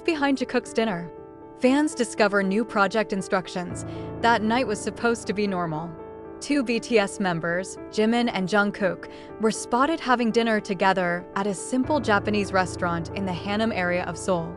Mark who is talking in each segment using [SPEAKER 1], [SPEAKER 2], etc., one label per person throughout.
[SPEAKER 1] behind Jikook's dinner? Fans discover new project instructions. That night was supposed to be normal. Two BTS members, Jimin and Jungkook, were spotted having dinner together at a simple Japanese restaurant in the Hanam area of Seoul.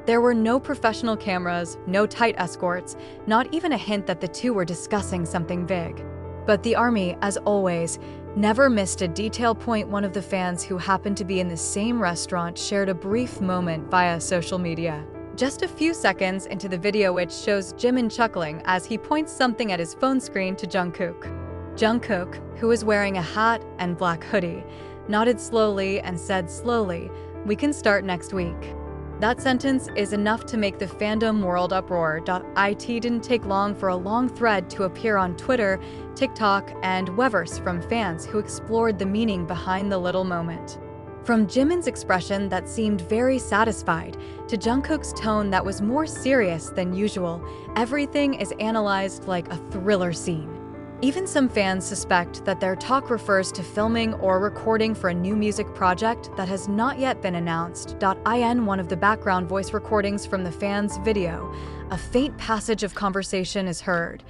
[SPEAKER 1] There were no professional cameras, no tight escorts, not even a hint that the two were discussing something big. But the ARMY, as always, never missed a detail point. One of the fans who happened to be in the same restaurant shared a brief moment via social media. Just a few seconds into the video, which shows Jimin chuckling as he points something at his phone screen to Jungkook. Jungkook, who was wearing a hat and black hoodie, nodded slowly and said slowly, "We can start next week." That sentence is enough to make the fandom world uproar. It didn't take long for a long thread to appear on Twitter, TikTok, and Weverse from fans who explored the meaning behind the little moment. From Jimin's expression that seemed very satisfied to Jungkook's tone that was more serious than usual, everything is analyzed like a thriller scene. Even some fans suspect that their talk refers to filming or recording for a new music project that has not yet been announced. In one of the background voice recordings from the fans' video, a faint passage of conversation is heard.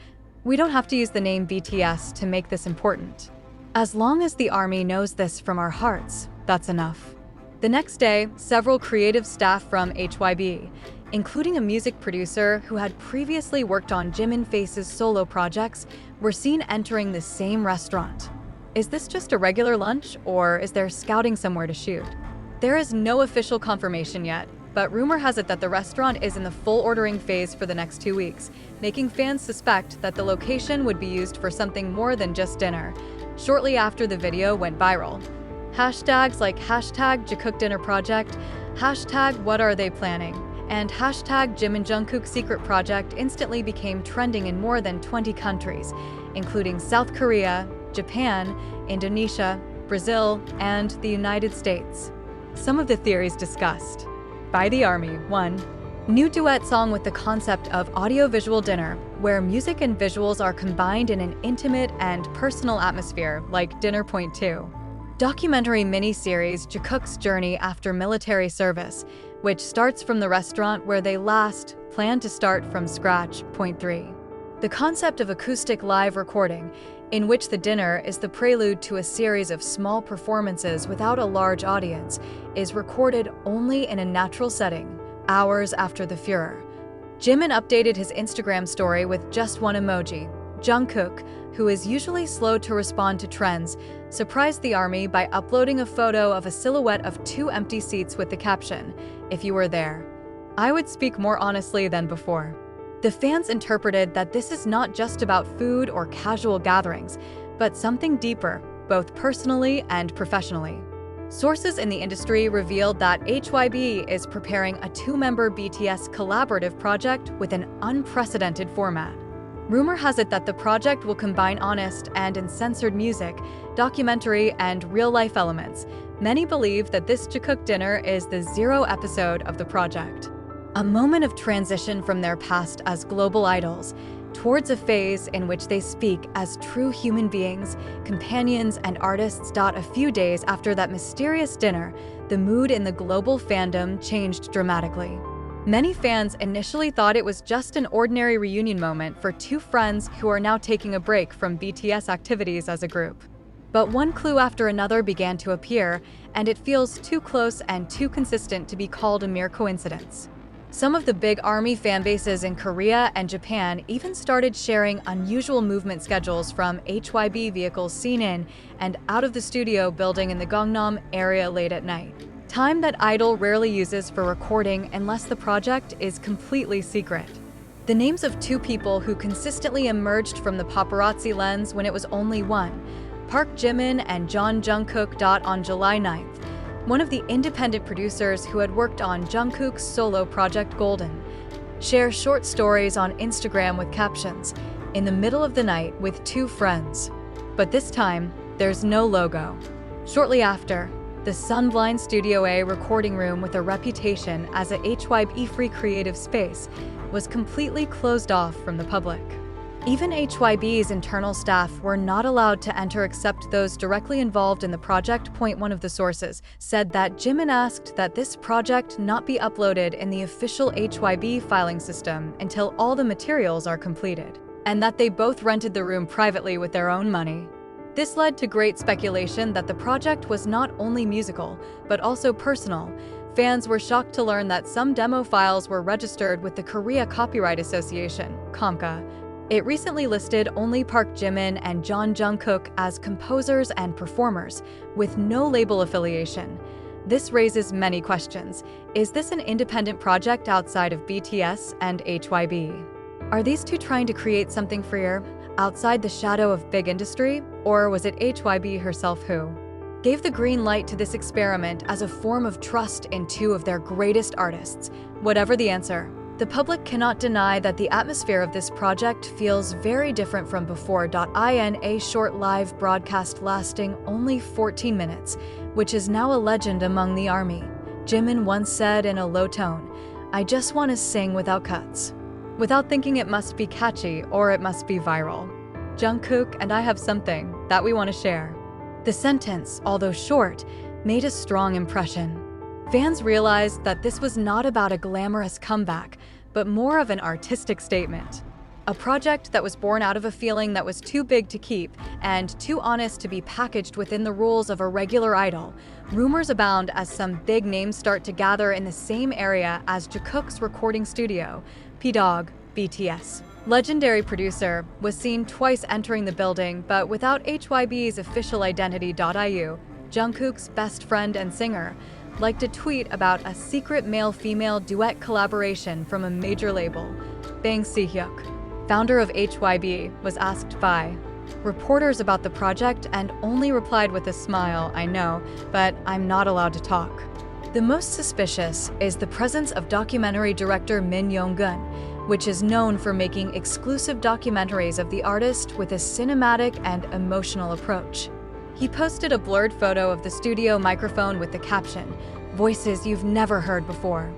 [SPEAKER 1] We don't have to use the name BTS to make this important. As long as the ARMY knows this from our hearts, that's enough. The next day, several creative staff from HYB, including a music producer who had previously worked on Jimin Face's solo projects, were seen entering the same restaurant. Is this just a regular lunch, or is there scouting somewhere to shoot? There is no official confirmation yet, but rumor has it that the restaurant is in the full ordering phase for the next 2 weeks, making fans suspect that the location would be used for something more than just dinner. Shortly after the video went viral, hashtags like #JikookDinnerProject, #WhatAreTheyPlanning, and #JiminJungkook Secret Project instantly became trending in more than 20 countries, including South Korea, Japan, Indonesia, Brazil, and the United States. Some of the theories discussed by the ARMY: 1. New duet song with the concept of audiovisual dinner, where music and visuals are combined in an intimate and personal atmosphere, like Dinner. 2. Documentary mini-series Jikook's Journey After Military Service, which starts from the restaurant where they last planned to start from scratch. 3. The concept of acoustic live recording, in which the dinner is the prelude to a series of small performances without a large audience, is recorded only in a natural setting, hours after the furor. Jimin updated his Instagram story with just one emoji. Jungkook, who is usually slow to respond to trends, surprised the ARMY by uploading a photo of a silhouette of 2 empty seats with the caption, "If you were there, I would speak more honestly than before." The fans interpreted that this is not just about food or casual gatherings, but something deeper, both personally and professionally. Sources in the industry revealed that HYB is preparing a 2-member BTS collaborative project with an unprecedented format. Rumor has it that the project will combine honest and uncensored music, documentary, and real-life elements. Many believe that this Jikook dinner is the 0 episode of the project, a moment of transition from their past as global idols towards a phase in which they speak as true human beings, companions, and artists. A few days after that mysterious dinner, the mood in the global fandom changed dramatically. Many fans initially thought it was just an ordinary reunion moment for 2 friends who are now taking a break from BTS activities as a group. But one clue after another began to appear, and it feels too close and too consistent to be called a mere coincidence. Some of the big ARMY fanbases in Korea and Japan even started sharing unusual movement schedules from HYB vehicles seen in and out of the studio building in the Gangnam area late at night. Time that Idol rarely uses for recording unless the project is completely secret. The names of 2 people who consistently emerged from the paparazzi lens when it was only one: Park Jimin and John Jungkook. On July 9th, one of the independent producers who had worked on Jungkook's solo project Golden, shares short stories on Instagram with captions, "In the middle of the night with 2 friends." But this time, there's no logo. Shortly after, the Sunblind Studio A recording room, with a reputation as a HYB-free creative space, was completely closed off from the public. Even HYB's internal staff were not allowed to enter except those directly involved in the project. One of the sources said that Jimin asked that this project not be uploaded in the official HYB filing system until all the materials are completed, and that they both rented the room privately with their own money. This led to great speculation that the project was not only musical, but also personal. Fans were shocked to learn that some demo files were registered with the Korea Copyright Association, KOMCA. It recently listed only Park Jimin and Jungkook as composers and performers, with no label affiliation. This raises many questions. Is this an independent project outside of BTS and HYB? Are these two trying to create something freer, outside the shadow of big industry? Or was it HYB herself who gave the green light to this experiment as a form of trust in two of their greatest artists? Whatever the answer, the public cannot deny that the atmosphere of this project feels very different from before. In a short live broadcast lasting only 14 minutes, which is now a legend among the ARMY, Jimin once said in a low tone, "I just want to sing without cuts," without thinking it must be catchy or it must be viral. Jungkook and I have something that we want to share. The sentence, although short, made a strong impression. Fans realized that this was not about a glamorous comeback, but more of an artistic statement. A project that was born out of a feeling that was too big to keep and too honest to be packaged within the rules of a regular idol. Rumors abound as some big names start to gather in the same area as Jikook's recording studio, P-Dog, BTS. Legendary producer was seen twice entering the building, but without HYB's official identity. Jungkook's best friend and singer liked a tweet about a secret male-female duet collaboration from a major label. Bang Si-hyuk, founder of HYB, was asked by reporters about the project and only replied with a smile, "I know, but I'm not allowed to talk." The most suspicious is the presence of documentary director Min Young-gun, which is known for making exclusive documentaries of the artist with a cinematic and emotional approach. He posted a blurred photo of the studio microphone with the caption, "Voices you've never heard before."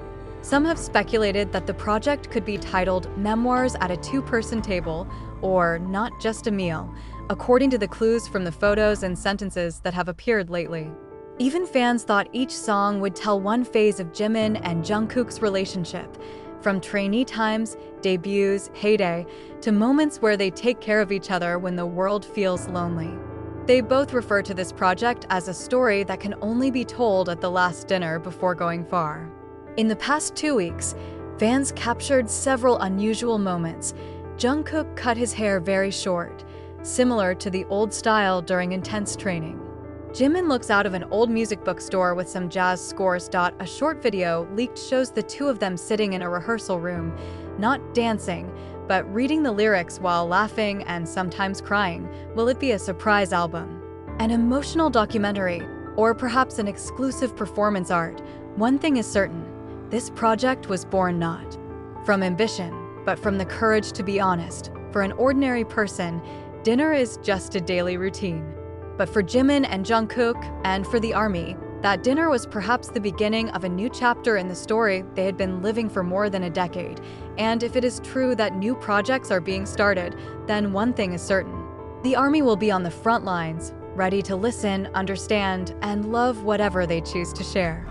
[SPEAKER 1] Some have speculated that the project could be titled Memoirs at a Two-Person Table or Not Just a Meal, according to the clues from the photos and sentences that have appeared lately. Even fans thought each song would tell one phase of Jimin and Jungkook's relationship, from trainee times, debuts, heyday, to moments where they take care of each other when the world feels lonely. They both refer to this project as a story that can only be told at the last dinner before going far. In the past 2 weeks, fans captured several unusual moments. Jungkook cut his hair very short, similar to the old style during intense training. Jimin looks out of an old music bookstore with some jazz scores. A short video leaked shows the two of them sitting in a rehearsal room, not dancing, but reading the lyrics while laughing and sometimes crying. Will it be a surprise album? An emotional documentary, or perhaps an exclusive performance art? One thing is certain, this project was born not from ambition, but from the courage to be honest. For an ordinary person, dinner is just a daily routine. But for Jimin and Jungkook, and for the ARMY, that dinner was perhaps the beginning of a new chapter in the story they had been living for more than a decade. And if it is true that new projects are being started, then one thing is certain. The ARMY will be on the front lines, ready to listen, understand, and love whatever they choose to share.